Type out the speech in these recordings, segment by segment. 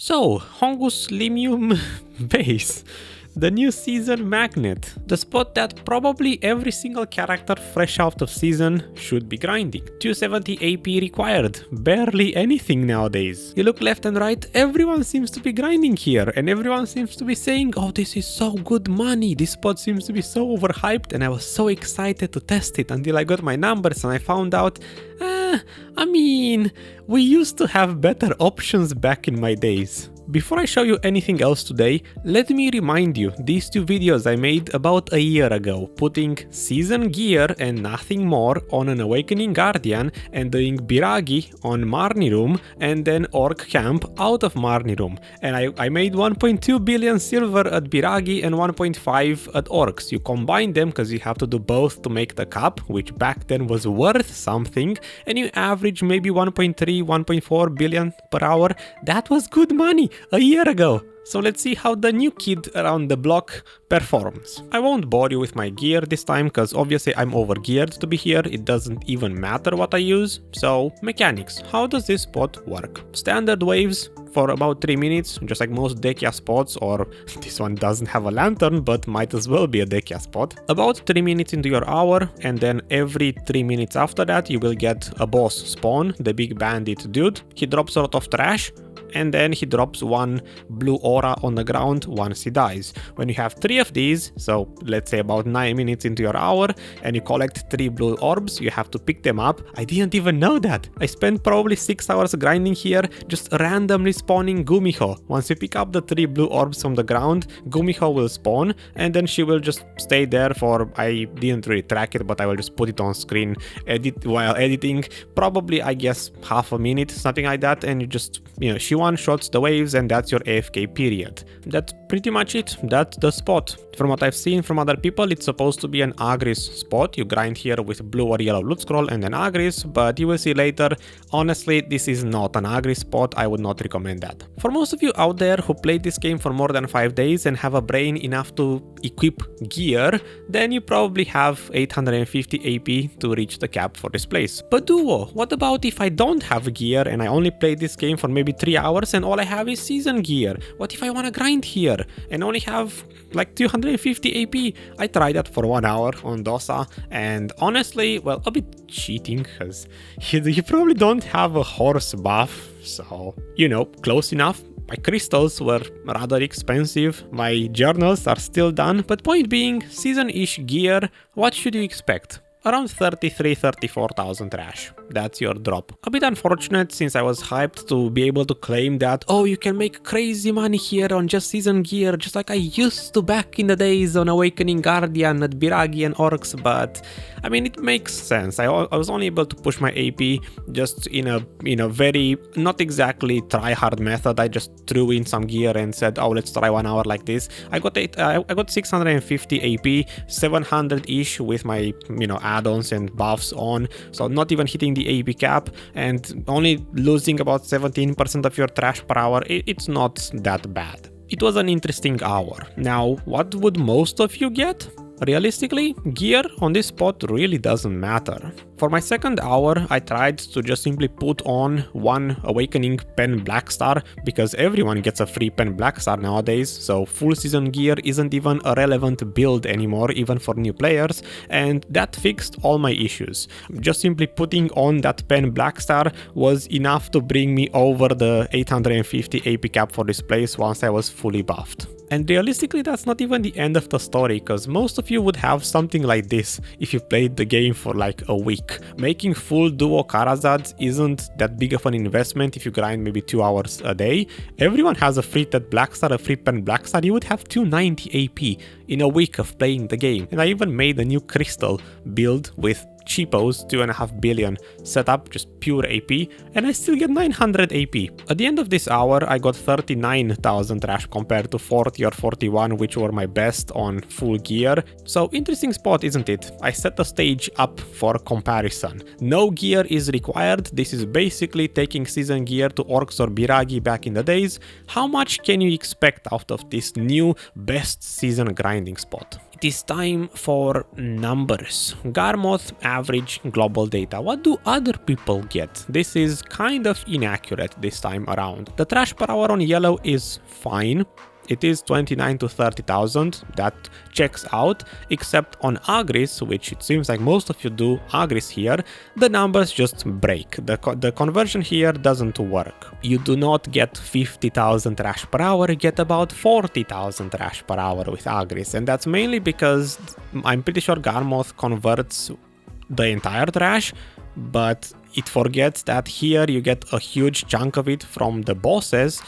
So, Honglim Base, the new season magnet, the spot that probably every single character fresh out of season should be grinding. 270 AP required, barely anything nowadays. You look left and right, everyone seems to be grinding here, and everyone seems to be saying, oh, this is so good money, this spot seems to be so overhyped, and I was so excited to test it until I got my numbers and I found out, I mean, we used to have better options back in my days. Before I show you anything else today, let me remind you these two videos I made about a year ago, putting season gear and nothing more on an Awakening Guardian and doing Biragi on Marnirum and then Orc Camp out of Marnirum. And I made 1.2 billion silver at Biragi and 1.5 at Orcs. You combine them because you have to do both to make the cup, which back then was worth something, and you average maybe 1.3, 1.4 billion per hour. That was good money a year ago. So let's see how the new kid around the block performs. I won't bore you with my gear this time because obviously I'm overgeared to be here, it doesn't even matter what I use. So mechanics, how does this spot work? Standard waves for about 3 minutes, just like most Dekia spots, or this one doesn't have a lantern but might as well be a Dekia spot. About 3 minutes into your hour, and then every 3 minutes after that you will get a boss spawn, the big bandit dude. He drops a lot of trash, and then he drops one blue aura on the ground once he dies. When you have 3 of these, so let's say about 9 minutes into your hour, and you collect 3 blue orbs, you have to pick them up. I didn't even know that. I spent probably 6 hours grinding here, just randomly spawning Gumiho. Once you pick up the 3 blue orbs from the ground, Gumiho will spawn, and then she will just stay there for, I didn't really track it, but I will just put it on screen, edit while editing, probably I guess half a minute, something like that, and you just, she one-shots the waves and that's your AFK period. That's pretty much it, that's the spot. From what I've seen from other people, it's supposed to be an Agris spot. You grind here with blue or yellow loot scroll and then Agris, but you will see later, honestly, this is not an Agris spot, I would not recommend that. For most of you out there who played this game for more than 5 days and have a brain enough to equip gear, then you probably have 850 AP to reach the cap for this place. But Duo, what about if I don't have gear and I only play this game for maybe 3 hours and all I have is season gear? What if I want to grind here and only have like 250 AP? I tried that for 1 hour on Dosa, and honestly, well, a bit cheating because you probably don't have a horse buff, so close enough. My crystals were rather expensive, my journals are still done, but point being, season-ish gear, what should you expect? Around 33,000-34,000 trash. That's your drop. A bit unfortunate since I was hyped to be able to claim that, oh, you can make crazy money here on just season gear, just like I used to back in the days on Awakening Guardian at Biragi and Orcs, but I mean, it makes sense. I was only able to push my AP just in a very, not exactly try-hard method. I just threw in some gear and said, oh, let's try 1 hour like this. I got 650 AP, 700-ish with my, add-ons and buffs on, so not even hitting the AP cap and only losing about 17% of your trash per hour. It's not that bad. It was an interesting hour. Now, what would most of you get? Realistically, gear on this spot really doesn't matter. For my second hour, I tried to just simply put on one Awakening Pen Blackstar, because everyone gets a free Pen Blackstar nowadays, so full season gear isn't even a relevant build anymore, even for new players, and that fixed all my issues. Just simply putting on that Pen Blackstar was enough to bring me over the 850 AP cap for this place once I was fully buffed. And realistically, that's not even the end of the story, because most of you would have something like this if you played the game for like a week. Making full duo Karazads isn't that big of an investment if you grind maybe 2 hours a day. Everyone has a free Tet Blackstar, a free Pen Blackstar. You would have 290 AP in a week of playing the game. And I even made a new crystal build with cheapos, 2.5 billion setup, just pure AP, and I still get 900 AP. At the end of this hour, I got 39,000 trash compared to 40 or 41, which were my best on full gear. So interesting spot, isn't it? I set the stage up for comparison. No gear is required. This is basically taking season gear to Orcs or Biragi back in the days. How much can you expect out of this new best season grinding spot? it is time for numbers. Garmoth average global data. What do other people get? This is kind of inaccurate this time around. The trash per hour on yellow is fine. It is 29 to 30,000, that checks out, except on Agris, which it seems like most of you do Agris here, the numbers just break. The conversion here doesn't work. You do not get 50,000 trash per hour, you get about 40,000 trash per hour with Agris, and that's mainly because I'm pretty sure Garmoth converts the entire trash, but it forgets that here you get a huge chunk of it from the bosses,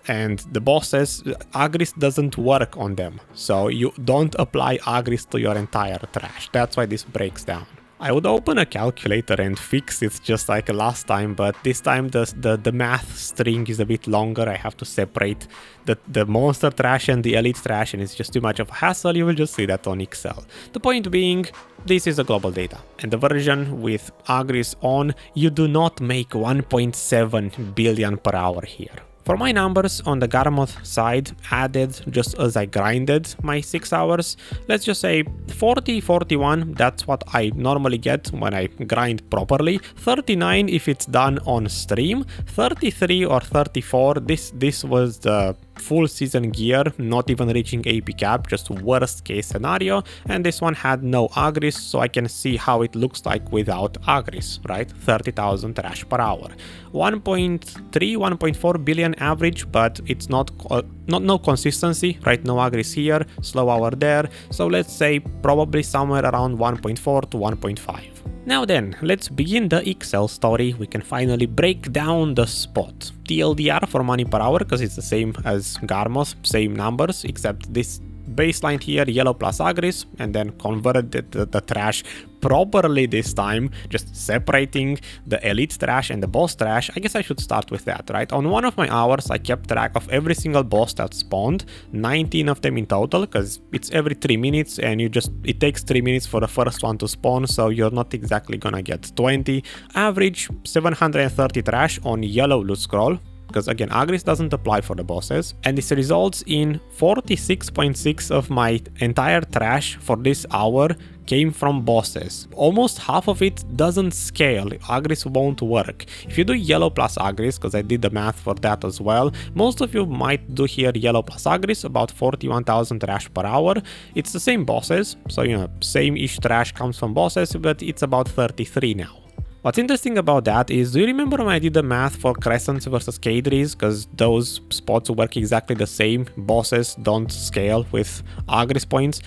and the bosses, Agris doesn't work on them, so you don't apply Agris to your entire trash. That's why this breaks down. I would open a calculator and fix it just like last time, but this time the math string is a bit longer. I have to separate the monster trash and the elite trash, and it's just too much of a hassle. You will just see that on Excel. The point being, this is the global data, and the version with Agris on, you do not make 1.7 billion per hour here. For my numbers on the Garmoth side, added just as I grinded my 6 hours, let's just say 40, 41, that's what I normally get when I grind properly, 39 if it's done on stream, 33 or 34, this was the full season gear, not even reaching AP cap, just worst case scenario, and this one had no Agris, so I can see how it looks like without Agris, right? 30,000 trash per hour. 1.3, 1.4 billion average, but it's not no consistency, right? No Agris here, slow hour there, so let's say probably somewhere around 1.4 to 1.5. Now then, let's begin the Excel story. We can finally break down the spot. TLDR for money per hour, because it's the same as Garmoth, same numbers, except this baseline here, yellow plus Agris, and then converted the trash properly this time, just separating the elite trash and the boss trash. I guess I should start with that, right? On one of my hours, I kept track of every single boss that spawned, 19 of them in total, because it's every 3 minutes, and it takes 3 minutes for the first one to spawn, so you're not exactly gonna get 20. Average 730 trash on yellow loot scroll, because again, Agris doesn't apply for the bosses, and this results in 46.6 of my entire trash for this hour came from bosses. Almost half of it doesn't scale, Agris won't work. If you do yellow plus Agris, because I did the math for that as well, most of you might do here yellow plus Agris, about 41,000 trash per hour. It's the same bosses, so you know, same-ish trash comes from bosses, but it's about 33 now. What's interesting about that is, do you remember when I did the math for Crescents versus Cadres? Because those spots work exactly the same, bosses don't scale with Agris points.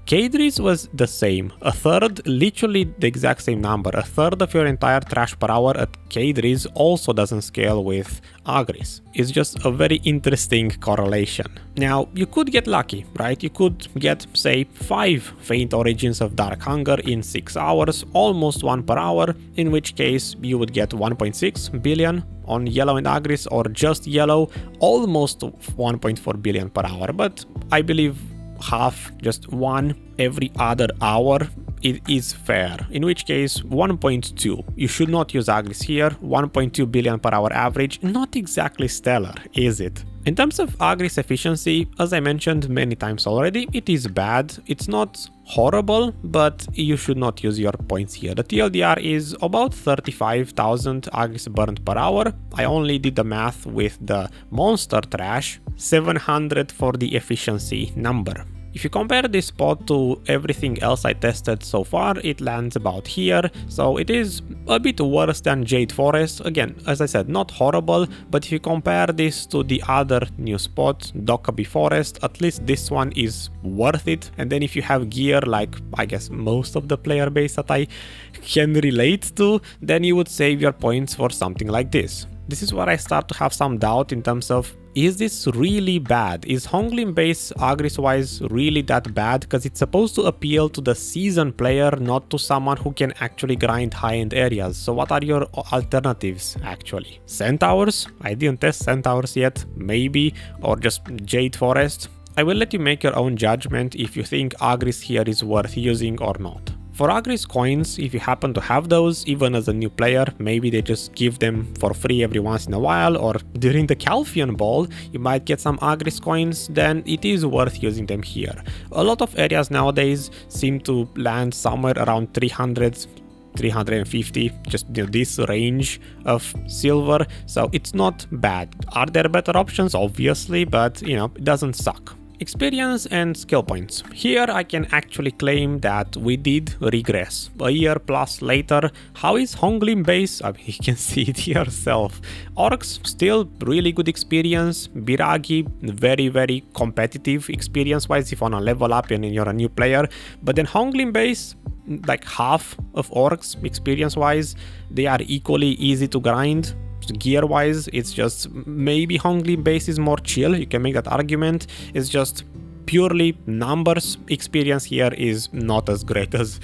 Cadres was the same, a third, literally the exact same number, a third of your entire trash per hour at Cadres also doesn't scale with Agris. It's just a very interesting correlation. Now, you could get lucky, right? You could get, say, 5 faint origins of Dark Hunger in 6 hours, almost 1 per hour, in which case you would get 1.6 billion on yellow and Agris, or just yellow, almost 1.4 billion per hour, but I believe half, just 1 every other hour, it is fair, in which case 1.2. You should not use Agris here. 1.2 billion per hour average, not exactly stellar, is it? In terms of Agris efficiency, as I mentioned many times already, it is bad. It's not horrible, but you should not use your points here. The TLDR is about 35,000 Agris burned per hour. I only did the math with the monster trash, 700 for the efficiency number. If you compare this spot to everything else I tested so far, it lands about here, so it is a bit worse than Jade Forest. Again, as I said, not horrible, but if you compare this to the other new spot, Dokkaebi Forest, at least this one is worth it. And then if you have gear like, I guess, most of the player base that I can relate to, then you would save your points for something like this. This is where I start to have some doubt in terms of, is this really bad? Is Honglim Base Agris-wise really that bad? Because it's supposed to appeal to the seasoned player, not to someone who can actually grind high-end areas. So what are your alternatives, actually? Centaurs? I didn't test Centaurs yet. Maybe. Or just Jade Forest. I will let you make your own judgment if you think Agris here is worth using or not. For Agris coins, if you happen to have those, even as a new player, maybe they just give them for free every once in a while, or during the Calphion Ball, you might get some Agris coins, then it is worth using them here. A lot of areas nowadays seem to land somewhere around 300, 350, just this range of silver, so it's not bad. Are there better options? Obviously, but it doesn't suck. Experience and skill points. Here I can actually claim that we did regress. A year plus later, how is Honglim Base? I mean, you can see it yourself. Orcs, still really good experience. Biragi, very competitive experience-wise if you wanna level up and you're a new player. But then Honglim Base, like half of orcs experience-wise, they are equally easy to grind. Gear wise, it's just maybe Honglim Base is more chill, you can make that argument. It's just purely numbers. Experience here is not as great as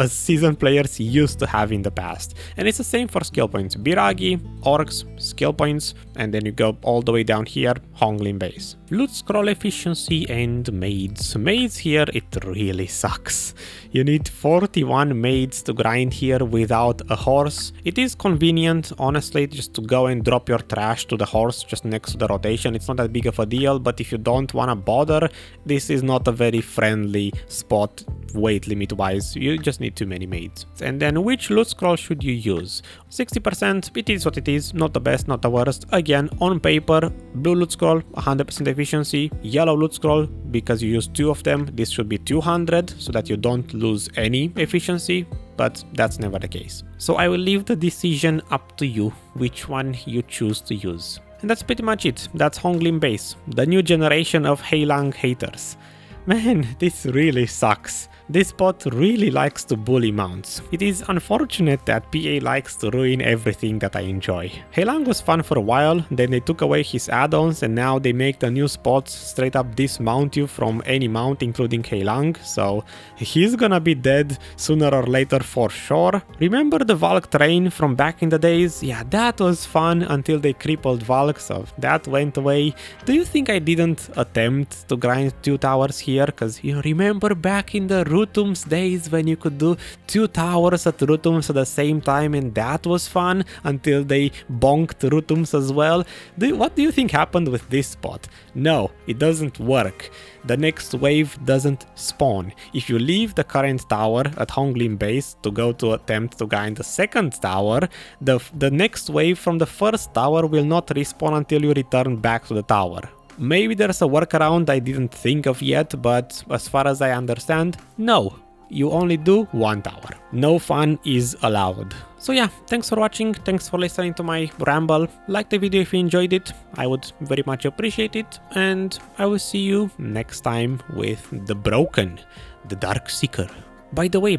seasoned players used to have in the past. And it's the same for skill points. Biragi, orcs, skill points, and then you go all the way down here, Honglim Base. Loot scroll efficiency and maids. Maids here, it really sucks. You need 41 maids to grind here without a horse. It is convenient, honestly, just to go and drop your trash to the horse just next to the rotation. It's not that big of a deal, but if you don't want to bother, this is not a very friendly spot weight limit wise. You just need too many maids. And then which loot scroll should you use? 60%, it is what it is, not the best, not the worst. Again, on paper, blue loot scroll, 100% efficiency, yellow loot scroll, because you use 2 of them, this should be 200, so that you don't lose any efficiency, but that's never the case. So I will leave the decision up to you, which one you choose to use. And that's pretty much it. That's Honglim Base, the new generation of Heilang haters. Man, this really sucks. This bot really likes to bully mounts. It is unfortunate that PA likes to ruin everything that I enjoy. Heilang was fun for a while, then they took away his add-ons and now they make the new spots straight up dismount you from any mount including Heilang, so he's gonna be dead sooner or later for sure. Remember the Valk train from back in the days? Yeah, that was fun until they crippled Valk, so that went away. Do you think I didn't attempt to grind 2 towers here? Cause you remember back in the rhutums days when you could do 2 towers at rhutums at the same time, and that was fun until they bonked rhutums as well. What do you think happened with this spot? No, it doesn't work. The next wave doesn't spawn. If you leave the current tower at Honglim Base to go to attempt to grind the second tower, the next wave from the first tower will not respawn until you return back to the tower. Maybe there's a workaround I didn't think of yet, but as far as I understand, no. You only do 1 tower. No fun is allowed. So yeah, thanks for watching, thanks for listening to my ramble. Like the video if you enjoyed it, I would very much appreciate it, and I will see you next time with the Broken, the Darkseeker. By the way,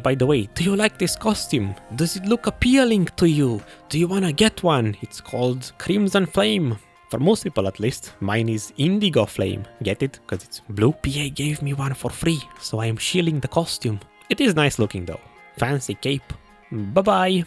do you like this costume? Does it look appealing to you? Do you wanna get one? It's called Crimson Flame. For most people at least, mine is Indigo Flame. Get it? Because it's blue. PA gave me one for free, so I am shilling the costume. It is nice looking though. Fancy cape. Bye bye.